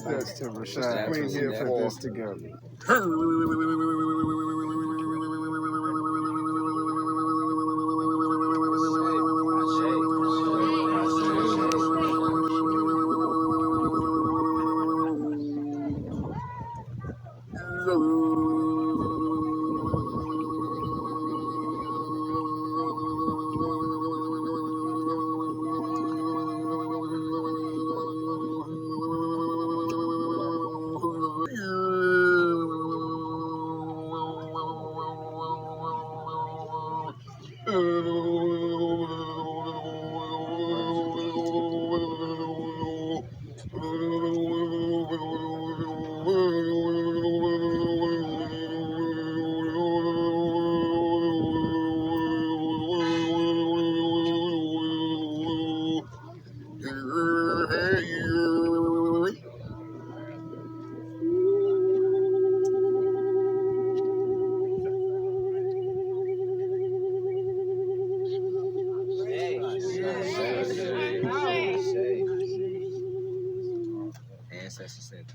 like this to Rashad. Queen here for this together.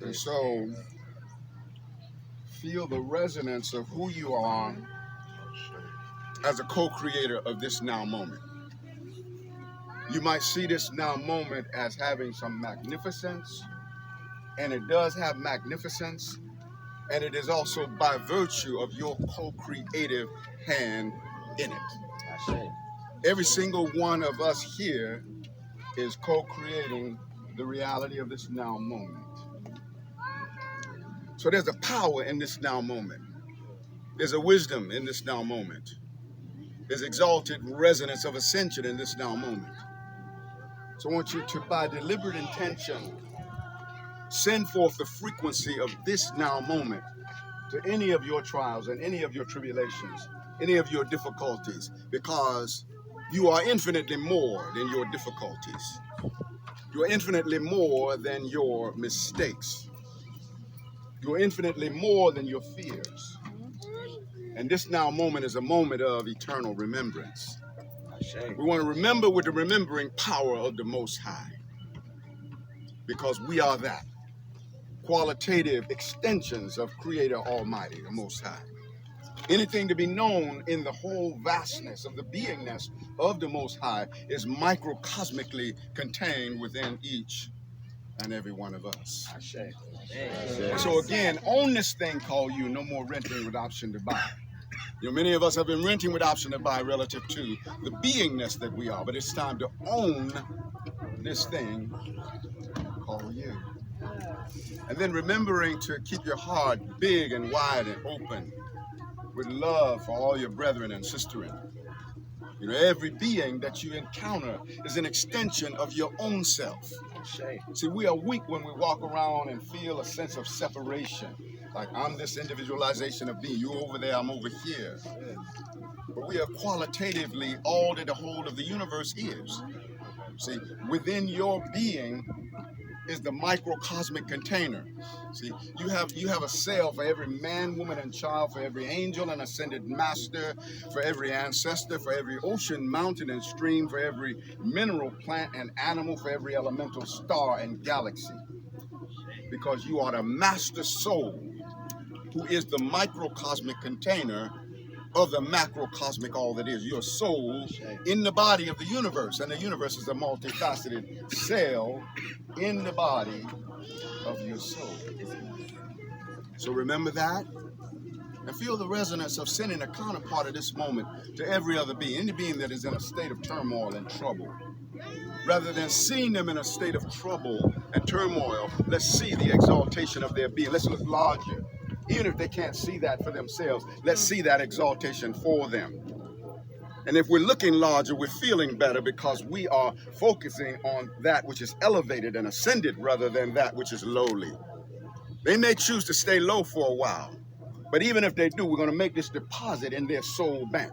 And so, feel the resonance of who you are as a co-creator of this now moment. You might see this now moment as having some magnificence, and it does have magnificence, and it is also by virtue of your co-creative hand in it. Every single one of us here is co-creating the reality of this now moment. So there's a power in this now moment. There's a wisdom in this now moment. There's exalted resonance of ascension in this now moment. So I want you to, by deliberate intention, send forth the frequency of this now moment to any of your trials and any of your tribulations, any of your difficulties, because you are infinitely more than your difficulties. You are infinitely more than your mistakes. You are infinitely more than your fears. And this now moment is a moment of eternal remembrance. We want to remember with the remembering power of the Most High, because we are that. Qualitative extensions of Creator Almighty, the Most High. Anything to be known in the whole vastness of the beingness of the Most High is microcosmically contained within each and every one of us. So again, own this thing called you. No more renting with option to buy. You know, many of us have been renting with option to buy relative to the beingness that we are, but it's time to own this thing called you. And then remembering to keep your heart big and wide and open with love for all your brethren and sisterin. You know, every being that you encounter is an extension of your own self. See, we are weak when we walk around and feel a sense of separation. Like, I'm this individualization of being. You over there, I'm over here. But we are qualitatively all that the whole of the universe is. See, within your being is the microcosmic container. See, you have a cell for every man, woman, and child, for every angel and ascended master, for every ancestor, for every ocean, mountain, and stream, for every mineral, plant, and animal, for every elemental star and galaxy. Because you are the master soul who is the microcosmic container of the macrocosmic all that is. Your soul in the body of the universe, and the universe is a multifaceted cell in the body of your soul. So remember that, and feel the resonance of sending a counterpart of this moment to every other being, any being that is in a state of turmoil and trouble. Rather than seeing them in a state of trouble and turmoil, let's see the exaltation of their being. Let's look larger. Even if they can't see that for themselves, let's see that exaltation for them. And if we're looking larger, we're feeling better because we are focusing on that which is elevated and ascended rather than that which is lowly. They may choose to stay low for a while, but even if they do, we're going to make this deposit in their soul bank.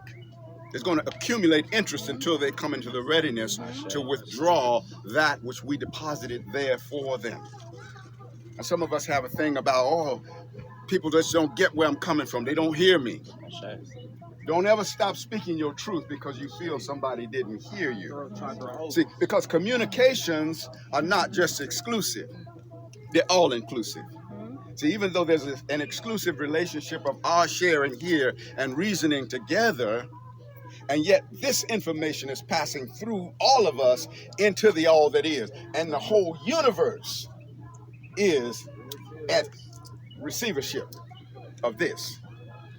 It's going to accumulate interest until they come into the readiness to withdraw that which we deposited there for them. And some of us have a thing about, oh, people just don't get where I'm coming from. They don't hear me. Don't ever stop speaking your truth because you feel somebody didn't hear you. See, because communications are not just exclusive. They're all inclusive. See, even though there's an exclusive relationship of our sharing here and reasoning together, and yet this information is passing through all of us into the all that is. And the whole universe is at receivership of this.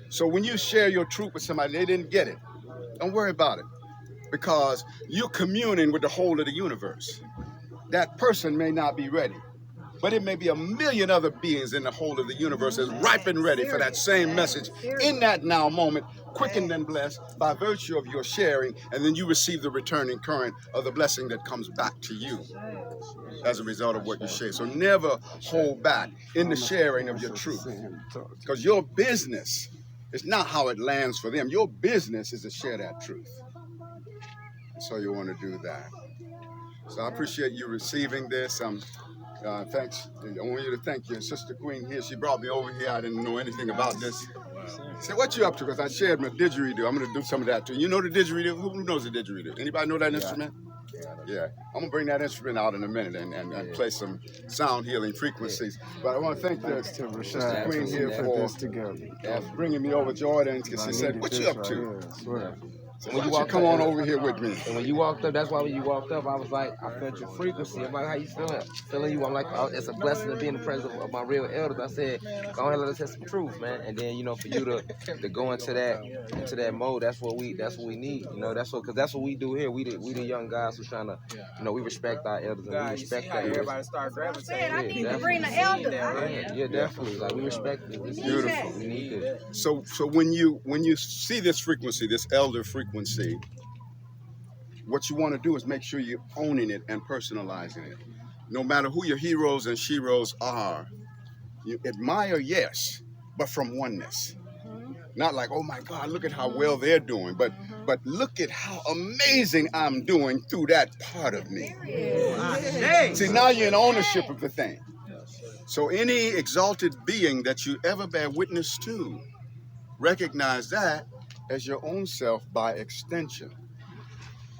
So when you share your truth with somebody, they didn't get it, don't worry about it, because you're communing with the whole of the universe. That person may not be ready, but it may be a million other beings in the whole of the universe that's ripe and ready for that same message in that now moment, quickened and blessed by virtue of your sharing, and then you receive the returning current of the blessing that comes back to you as a result of what you share. So never hold back in the sharing of your truth, because your business is not how it lands for them. Your business is to share that truth. So you want to do that. So I appreciate you receiving this. Thanks. I want you to thank your sister Queen here. She brought me over here. I didn't know anything about this. I said, what you up to? Because I shared my didgeridoo. I'm going to do some of that too. You know the didgeridoo? Who knows the didgeridoo? Anybody know that instrument? Yeah. I'm going to bring that instrument out in a minute and play some sound healing frequencies. But I want to thank the Rashad Queen here put this together. Bringing me over Jordan, because she said, what you up to? So when you come on over here with me. And when you walked up, that's why when you walked up, I was like, I felt your frequency. I'm like, how you feeling? Feeling you. I'm like, oh, it's a blessing to be in the presence of my real elders. I said, go ahead, let us have some truth, man. And then, you know, for you to go into that mode, that's what we need. You know, because that's what we do here. We the young guys who trying to, you know, we respect our elders and we respect that. Everybody start gravitating. I need to bring the elder. Yeah, definitely. Like, we respect it. It's beautiful. We need it. So when you see this frequency, this elder frequency, what you want to do is make sure you're owning it and personalizing it. No matter who your heroes and sheroes are, you admire, yes, but from oneness. Not like, oh my God, look at how well they're doing, but look at how amazing I'm doing through that part of me. See, now you're in ownership of the thing. So any exalted being that you ever bear witness to, recognize that as your own self by extension.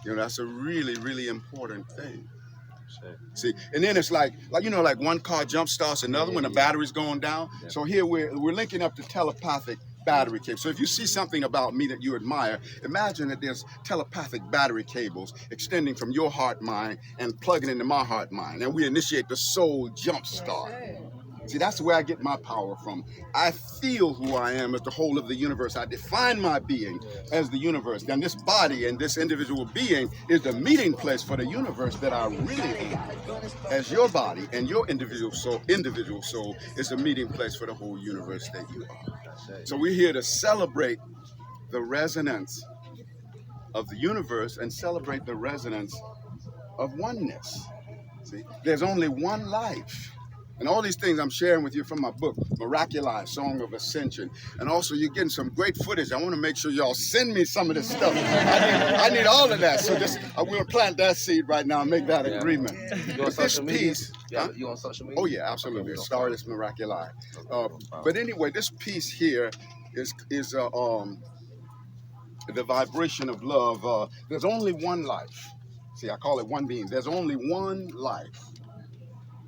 You know, that's a really, really important thing. See, and then it's like you know, like one car jump starts another when the battery's going down. So here we're linking up to telepathic battery cables. So if you see something about me that you admire, imagine that there's telepathic battery cables extending from your heart mind and plugging into my heart mind, and we initiate the soul jump start. See, that's where I get my power from. I feel who I am as the whole of the universe. I define my being as the universe. Then this body and this individual being is the meeting place for the universe that I really am. As your body and your individual soul is the meeting place for the whole universe that you are. So we're here to celebrate the resonance of the universe and celebrate the resonance of oneness. See, there's only one life. And all these things I'm sharing with you from my book, Miraculi, Song of Ascension. And also you're getting some great footage. I want to make sure y'all send me some of this stuff. I need all of that. So I'm going to plant that seed right now and make that agreement. You on social media? You on social media? Oh yeah, absolutely. Stardust Miraculi. But anyway, this piece here is the vibration of love. There's only one life. See, I call it one being. There's only one life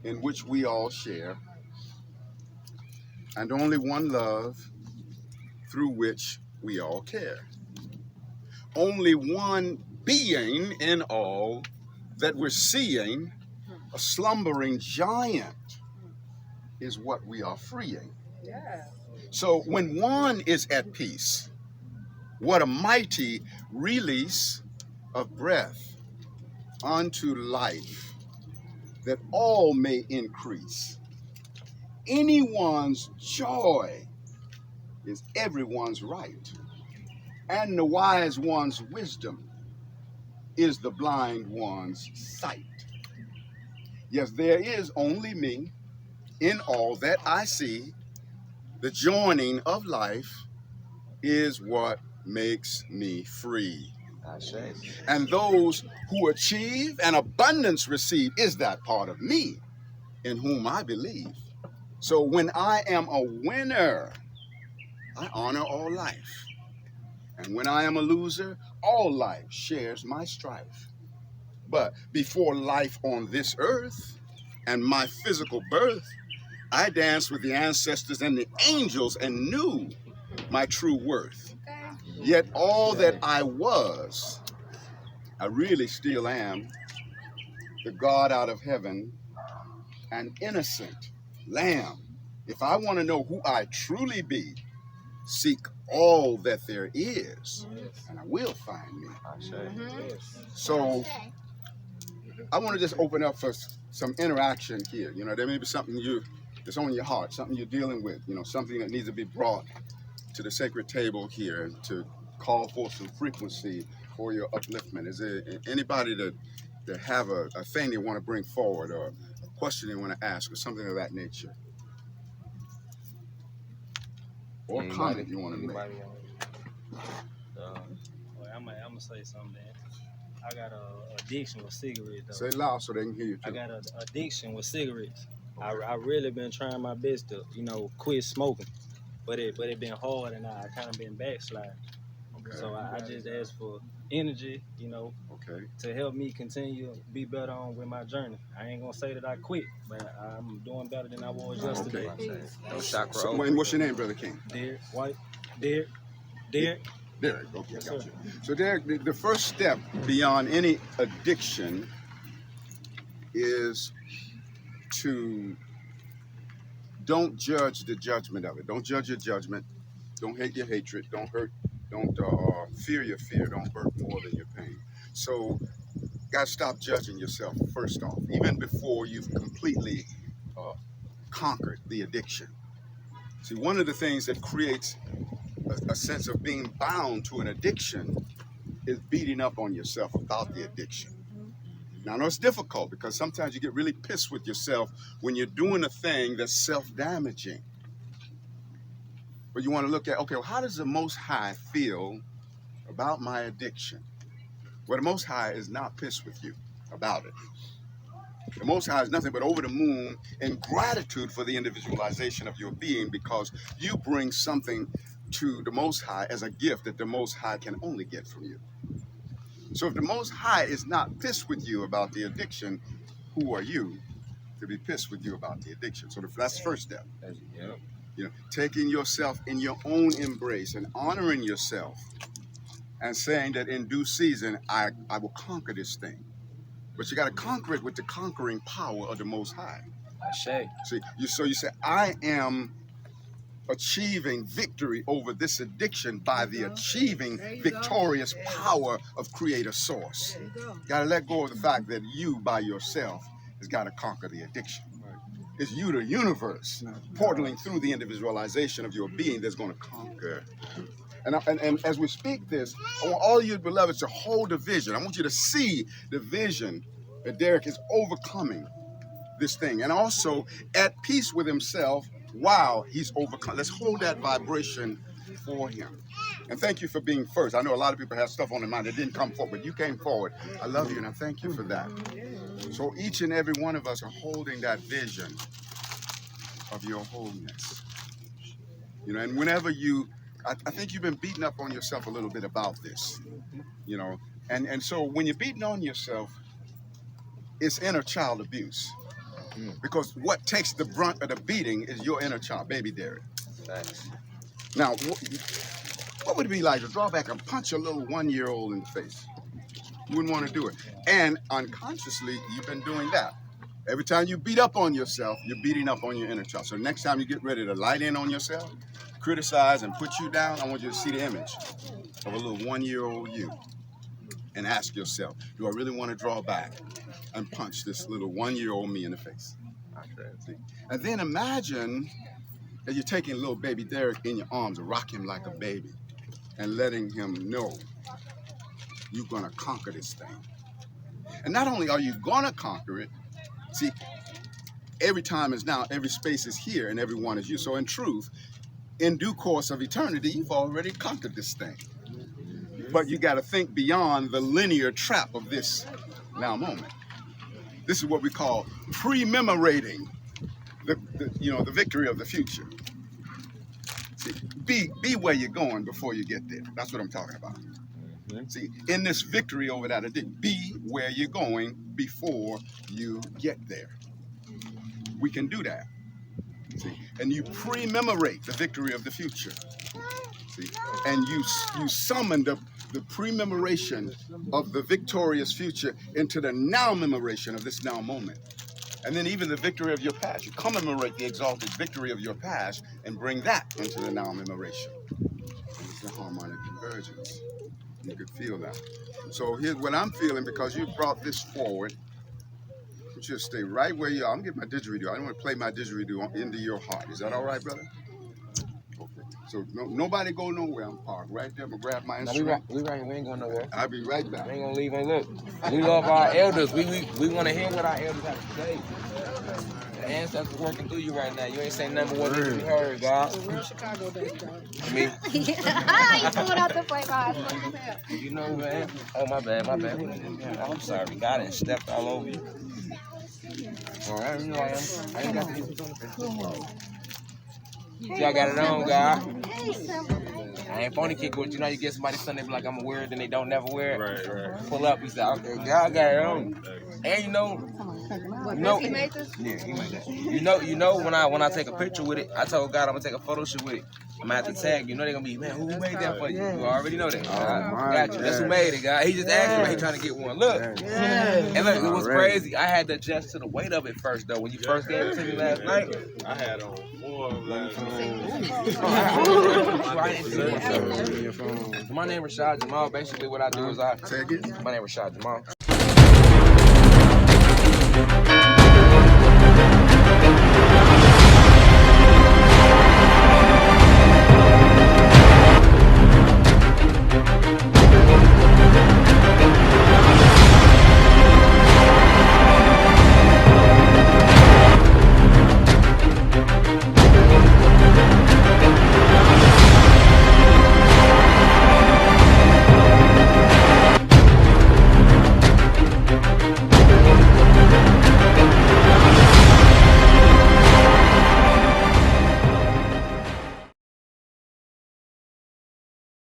in which we all share, and only one love through which we all care. Only one being in all that we're seeing, a slumbering giant, is what we are freeing. So when one is at peace, what a mighty release of breath unto life, that all may increase. Anyone's joy is everyone's right, and the wise one's wisdom is the blind one's sight. Yes, there is only me in all that I see. The joining of life is what makes me free. And those who achieve and abundance receive is that part of me in whom I believe. So when I am a winner, I honor all life. And when I am a loser, all life shares my strife. But before life on this earth and my physical birth, I danced with the ancestors and the angels and knew my true worth. Yet all that I was, I really still am, the God out of heaven, an innocent lamb. If I want to know who I truly be, seek all that there is, and I will find me. So I want to just open up for some interaction here. You know, there may be something that's on your heart, something you're dealing with, you know, something that needs to be brought to the sacred table here to call for some frequency for your upliftment. Is there anybody that have a thing they want to bring forward, or a question they want to ask, or something of that nature? Or a comment you want to make? I'm gonna say something, man. I got a addiction with cigarettes, though. Say it loud so they can hear you too. I got an addiction with cigarettes. Okay. I really been trying my best to, quit smoking, but it been hard, and I kind of been backsliding. Okay. So I just ask for energy, okay, to help me continue to be better on with my journey. I ain't gonna say that I quit, but I'm doing better than I was yesterday. Okay. No chakra. So, what's your name, Brother King? Derek White. Derek. Okay, yes, gotcha. So Derek, the first step beyond any addiction is to don't judge the judgment of it. Don't judge your judgment. Don't hate your hatred. Don't hurt. Don't fear your fear. Don't hurt more than your pain. So, gotta stop judging yourself first off, even before you've completely conquered the addiction. See, one of the things that creates a sense of being bound to an addiction is beating up on yourself about the addiction. Now, I know it's difficult because sometimes you get really pissed with yourself when you're doing a thing that's self-damaging. But you want to look at, okay, well, how does the Most High feel about my addiction? Well, the Most High is not pissed with you about it. The Most High is nothing but over the moon in gratitude for the individualization of your being, because you bring something to the Most High as a gift that the Most High can only get from you. So if the Most High is not pissed with you about the addiction, who are you to be pissed with you about the addiction? So that's the first step. Taking yourself in your own embrace and honoring yourself and saying that in due season, I will conquer this thing. But you got to conquer it with the conquering power of the Most High. See, so you say, I am achieving victory over this addiction by the achieving victorious power of Creator Source. Got to let go of the fact that you by yourself has got to conquer the addiction. It's you, the universe, portaling through the individualization of your being that's going to conquer. And as we speak this, I want all you beloveds to hold the vision. I want you to see the vision that Derek is overcoming this thing, and also at peace with himself while he's overcome. Let's hold that vibration for him. And thank you for being first. I know a lot of people have stuff on their mind that didn't come forward, but you came forward. I love you, and I thank you for that. So each and every one of us are holding that vision of your wholeness. And whenever I think you've been beating up on yourself a little bit about this, and so when you're beating on yourself, it's inner child abuse. Because what takes the brunt of the beating is your inner child, baby Derek. Thanks. Now, what would it be like to draw back and punch a little 1-year-old in the face? You wouldn't want to do it. And unconsciously, you've been doing that. Every time you beat up on yourself, you're beating up on your inner child. So next time you get ready to light in on yourself, criticize and put you down, I want you to see the image of a little 1-year-old you and ask yourself, do I really want to draw back and punch this little 1-year-old me in the face? And then imagine that you're taking little baby Derek in your arms and rock him like a baby and letting him know you're going to conquer this thing. And not only are you going to conquer it, see, every time is now, every space is here, and everyone is you. So in truth, in due course of eternity, you've already conquered this thing. But you got to think beyond the linear trap of this now moment. This is what we call pre-memorating the victory of the future. See, be where you're going before you get there. That's what I'm talking about. See, in this victory over that addiction, be where you're going before you get there. We can do that. See, and you pre-memorate the victory of the future. See, and you summon the pre-memoration of the victorious future into the now memoration of this now moment. And then even the victory of your past. You commemorate the exalted victory of your past and bring that into the now memoration. And it's the harmonic convergence. You could feel that. So here's what I'm feeling because you brought this forward. You should stay right where you are. I'm getting my didgeridoo. I don't want to play my didgeridoo into your heart. Is that all right, brother? Okay. So nobody go nowhere. I'm parked right there. I'm going to grab my instrument. We right here. We ain't going nowhere. I'll be right back. We ain't going to leave. And look, we love our elders. We want to hear what our elders have to say. The ancestors working through you right now. You ain't saying nothing but what needs to be heard, God. Chicago days, dog. Me? You pulled out the play behind. You know, man. Oh, my bad. I'm sorry. God done stepped all over you. All right, you know I am. I ain't got to get on the y'all got it on, God. I ain't phony kick with you. Know, you get somebody Sunday be like, I'm a wear it, then they don't never wear it. Right. Pull up, he said, okay, God got it on. And you know, He made this? yeah, he made that. You know, when I take a picture with it, I told God I'm gonna take a photo shoot with it. I'm gonna have to tag you. Know they're gonna be, man, who made that for you? You already know that. I got you. That's who made it, God. He just asked me, he trying to get one. Look. And look, it was crazy. I had to adjust to the weight of it first, though. When you first gave it to me last night, I had on 4 last night. My name is Rashad Jamal. Basically, what I do is Say again? my name is Rashad Jamal.